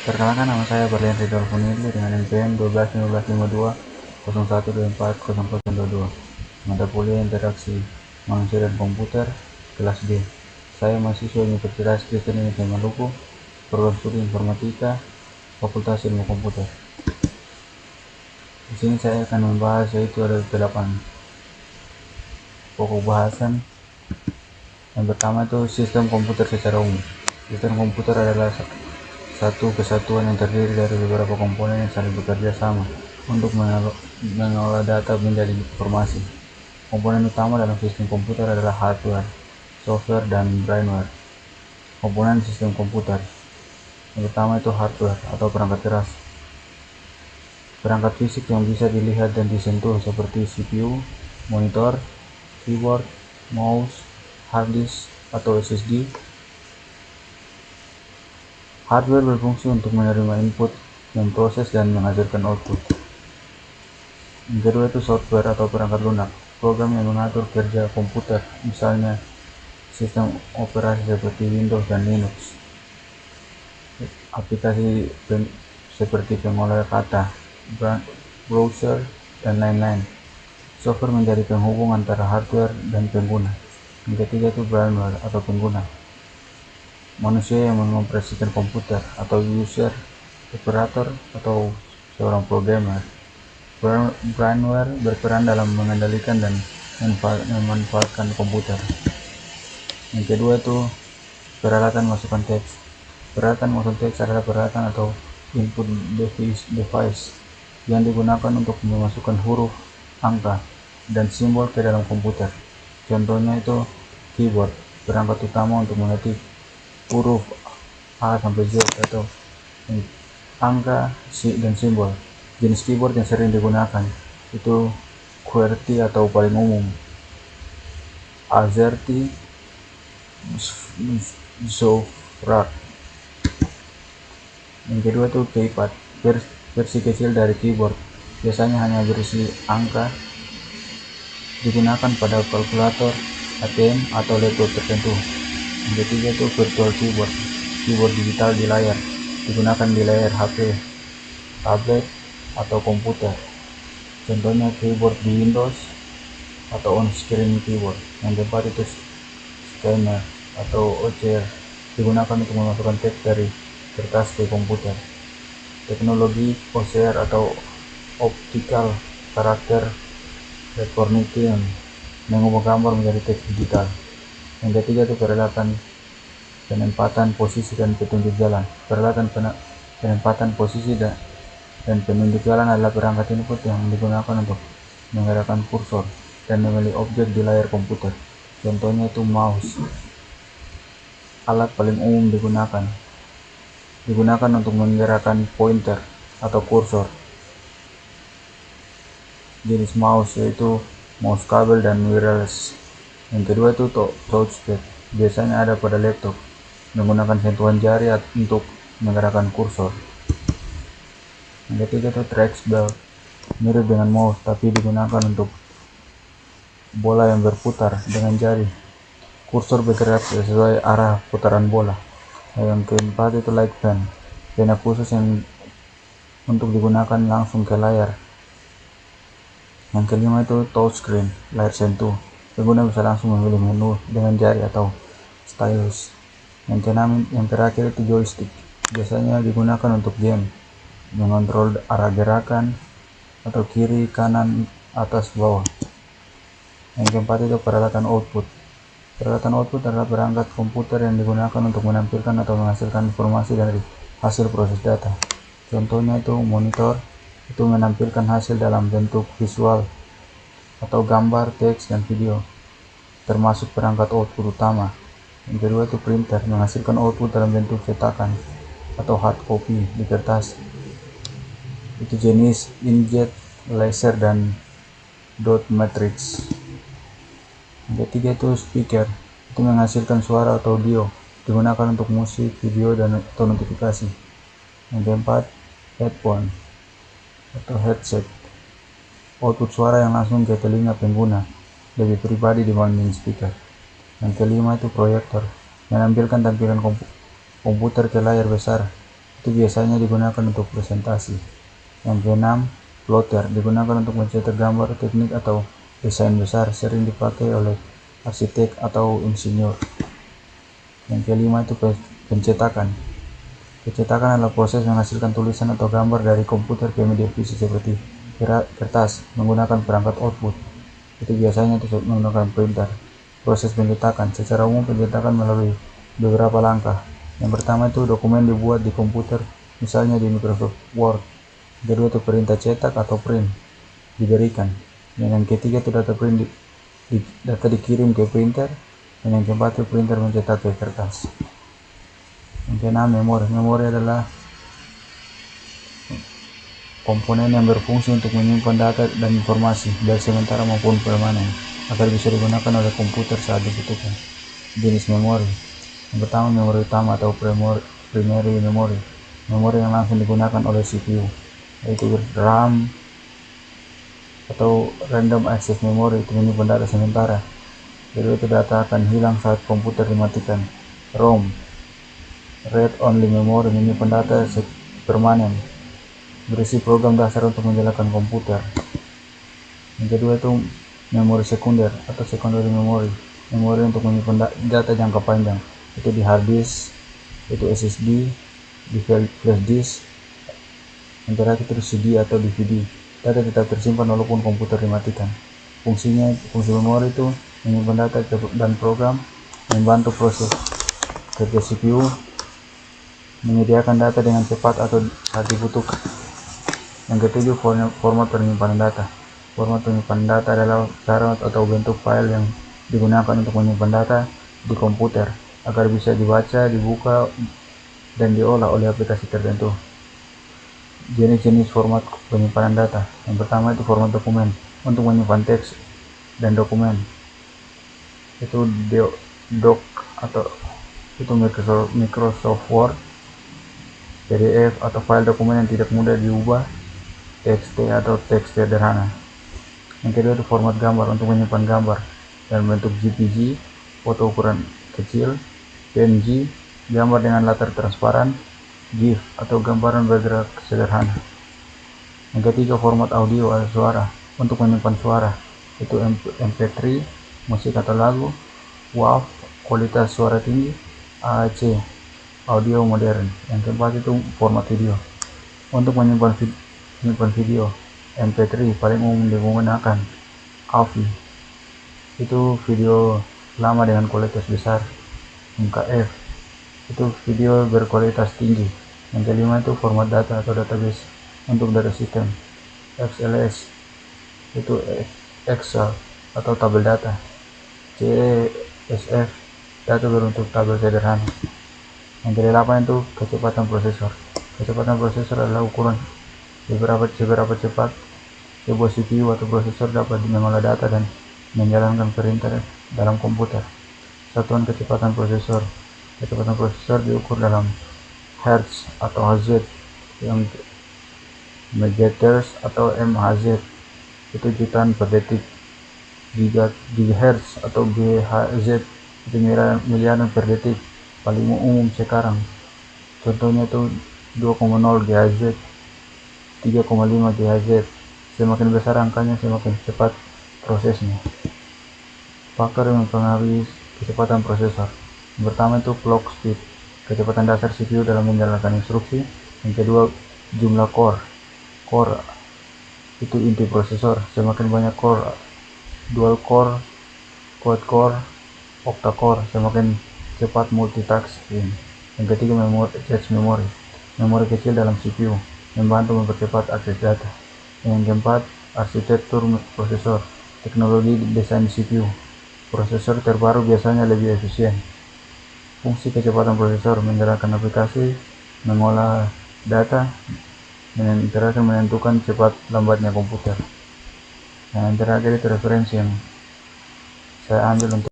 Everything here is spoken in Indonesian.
Perkenalkan, nama saya Berlian Ridwan Funili dengan NPM 12 1552 0124 0022. Mata kuliah Interaksi Manusia dan Komputer, kelas D. Saya mahasiswa Universitas Kristen Indonesia Maluku, program studi Informatika, Fakultas Ilmu Komputer. Di sini saya akan membahas yaitu ada 8 pokok bahasan. Yang pertama itu sistem komputer secara umum. Sistem komputer adalah satu kesatuan yang terdiri dari beberapa komponen yang saling bekerja sama untuk mengolah data menjadi informasi. Komponen utama dalam sistem komputer adalah hardware, software, dan brainware. Komponen sistem komputer yang pertama itu hardware atau perangkat keras. Perangkat fisik yang bisa dilihat dan disentuh seperti CPU, monitor, keyboard, mouse, hard disk atau SSD. Hardware berfungsi untuk menerima input, memproses, dan menghasilkan output. Yang kedua itu software atau perangkat lunak, program yang mengatur kerja komputer, misalnya sistem operasi seperti Windows dan Linux. Aplikasi seperti pengolah kata, browser, dan lain-lain. Software menjadi penghubung antara hardware dan pengguna. Yang ketiga itu brainware atau pengguna, manusia yang mengoperasikan komputer atau user, operator, atau seorang programmer. Brainware berperan dalam mengendalikan dan memanfaatkan komputer. Yang kedua itu peralatan masukan teks. Peralatan masukan teks adalah peralatan atau input device yang digunakan untuk memasukkan huruf, angka, dan simbol ke dalam komputer. Contohnya itu keyboard, perangkat utama untuk mengetik huruf A sampai Z atau angka, dan simbol. Jenis keyboard yang sering digunakan itu QWERTY atau paling umum, AZERTY, Zofrak. Yang kedua itu keypad, versi kecil dari keyboard, biasanya hanya berisi angka, digunakan pada kalkulator, ATM, atau laptop tertentu. Yang ketiga itu virtual keyboard, keyboard digital di layar, digunakan di layar HP, tablet, atau komputer. Contohnya keyboard di Windows atau on-screen keyboard. Yang keempat itu scanner atau OCR, digunakan untuk memasukkan teks dari kertas ke komputer. Teknologi OCR atau Optical Character Recognition mengubah gambar menjadi teks digital. Yang ketiga itu peralatan penempatan posisi dan petunjuk jalan. Peralatan penempatan posisi dan penunjuk jalan adalah perangkat input yang digunakan untuk menggerakkan kursor dan memilih objek di layar komputer. Contohnya itu mouse. Alat paling umum digunakan untuk menggerakkan pointer atau kursor. Jenis mouse yaitu mouse kabel dan wireless. Yang kedua itu touchpad, biasanya ada pada laptop, menggunakan sentuhan jari untuk menggerakkan kursor. Yang ketiga itu trackball, mirip dengan mouse tapi digunakan untuk bola yang berputar dengan jari. Kursor bergerak sesuai arah putaran bola. Yang keempat itu light pen, pena khusus yang untuk digunakan langsung ke layar. Yang kelima itu touchscreen, layar sentuh. Pengguna bisa langsung memilih menu dengan jari atau stylus. Yang keenam, yang terakhir itu joystick, biasanya digunakan untuk game, mengontrol arah gerakan atau kiri, kanan, atas, bawah. Yang keempat itu peralatan output. Peralatan output adalah perangkat komputer yang digunakan untuk menampilkan atau menghasilkan informasi dari hasil proses data. Contohnya itu monitor, itu menampilkan hasil dalam bentuk visual atau gambar, teks, dan video, termasuk perangkat output utama. Yang kedua itu printer, menghasilkan output dalam bentuk cetakan atau hard copy di kertas. Itu jenis inkjet, laser, dan dot matrix. Yang ketiga itu speaker, itu menghasilkan suara atau audio, digunakan untuk musik, video, dan atau notifikasi. Yang keempat, headphone atau headset, output suara yang langsung ke telinga pengguna, lebih pribadi dibanding speaker. Yang kelima itu proyektor, menampilkan tampilan komputer ke layar besar, itu itu biasanya digunakan untuk presentasi. Yang keenam, plotter digunakan untuk mencetak gambar teknik atau desain besar, sering dipakai oleh arsitek atau insinyur. Yang kelima itu pencetakan. Pencetakan adalah proses menghasilkan tulisan atau gambar dari komputer ke media fisik seperti kertas menggunakan perangkat output. Itu biasanya itu menggunakan printer. Proses pencetakan. Secara umum pencetakan melalui beberapa langkah. Yang pertama itu dokumen dibuat di komputer, misalnya di Microsoft Word. Yang kedua itu perintah cetak atau print diberikan. Yang ketiga itu data dikirim ke printer. Dan yang keempat itu printer mencetak ke kertas. Yang keenam, memori. Memori adalah komponen yang berfungsi untuk menyimpan data dan informasi, baik sementara maupun permanen, agar bisa digunakan oleh komputer saat dibutuhkan. Jenis memori. Yang pertama, memori utama atau primary memory. Memori yang langsung digunakan oleh CPU, yaitu RAM atau random access memory, itu menyimpan data sementara. Jadi itu data akan hilang saat komputer dimatikan. ROM, read only memory, menyimpan data permanen, berisi program dasar untuk menjalankan komputer. Yang kedua itu memori sekunder atau secondary memory, memori untuk menyimpan data jangka panjang, itu di hard disk, itu SSD, di flash disk. Yang terakhir itu CD atau DVD, data tetap tersimpan walaupun komputer dimatikan. Fungsi memori itu menyimpan data dan program, membantu proses kerja CPU, menyediakan data dengan cepat atau saat dibutuhkan. Yang ketujuh, format penyimpanan data. Format penyimpanan data adalah cara atau bentuk file yang digunakan untuk menyimpan data di komputer agar bisa dibaca, dibuka, dan diolah oleh aplikasi tertentu. Jenis-jenis format penyimpanan data. Yang pertama itu format dokumen, untuk menyimpan teks dan dokumen. Itu doc atau itu Microsoft Word, PDF atau file dokumen yang tidak mudah diubah, TXT atau teks sederhana. Yang kedua itu format gambar, untuk menyimpan gambar dalam bentuk JPG, foto ukuran kecil, PNG, gambar dengan latar transparan, GIF atau gambaran bergerak sederhana. Yang ketiga format audio atau suara, untuk menyimpan suara, itu MP3, musik atau lagu, WAV, kualitas suara tinggi, AAC, audio modern. Yang keempat itu format video, untuk menyimpan video, MP3 paling umum digunakan, AVI, itu video lama dengan kualitas besar, MKF, itu video berkualitas tinggi. Yang kelima itu format data atau database, untuk data sistem, XLS, itu Excel atau tabel data, CSV, data berbentuk tabel sederhana. Yang kedelapan itu kecepatan prosesor. Kecepatan prosesor adalah ukuran seberapa cepat sebuah CPU atau prosesor dapat mengolah data dan menjalankan perintah dalam komputer. Satuan kecepatan prosesor. Kecepatan prosesor diukur dalam Hertz atau Hz, yang megahertz atau MHz, itu jutaan per detik. Gigahertz atau GHz, itu miliaran per detik, paling umum sekarang. Contohnya itu 2,0 GHz, 3,5 GHz. Semakin besar angkanya, semakin cepat prosesnya. Faktor yang mempengaruhi kecepatan prosesor. Yang pertama itu clock speed, kecepatan dasar CPU dalam menjalankan instruksi. Yang kedua, jumlah core. Core itu inti prosesor. Semakin banyak core, dual core, quad core, octa core, semakin cepat multitasking. Yang ketiga, memori. Memori kecil dalam CPU membantu mempercepat akses data. Yang keempat, arsitektur prosesor, teknologi desain CPU. Prosesor terbaru biasanya lebih efisien. Fungsi kecepatan prosesor, menjalankan aplikasi, mengolah data, dan interaksi menentukan cepat lambatnya komputer. Yang terakhir itu referensi yang saya ambil untuk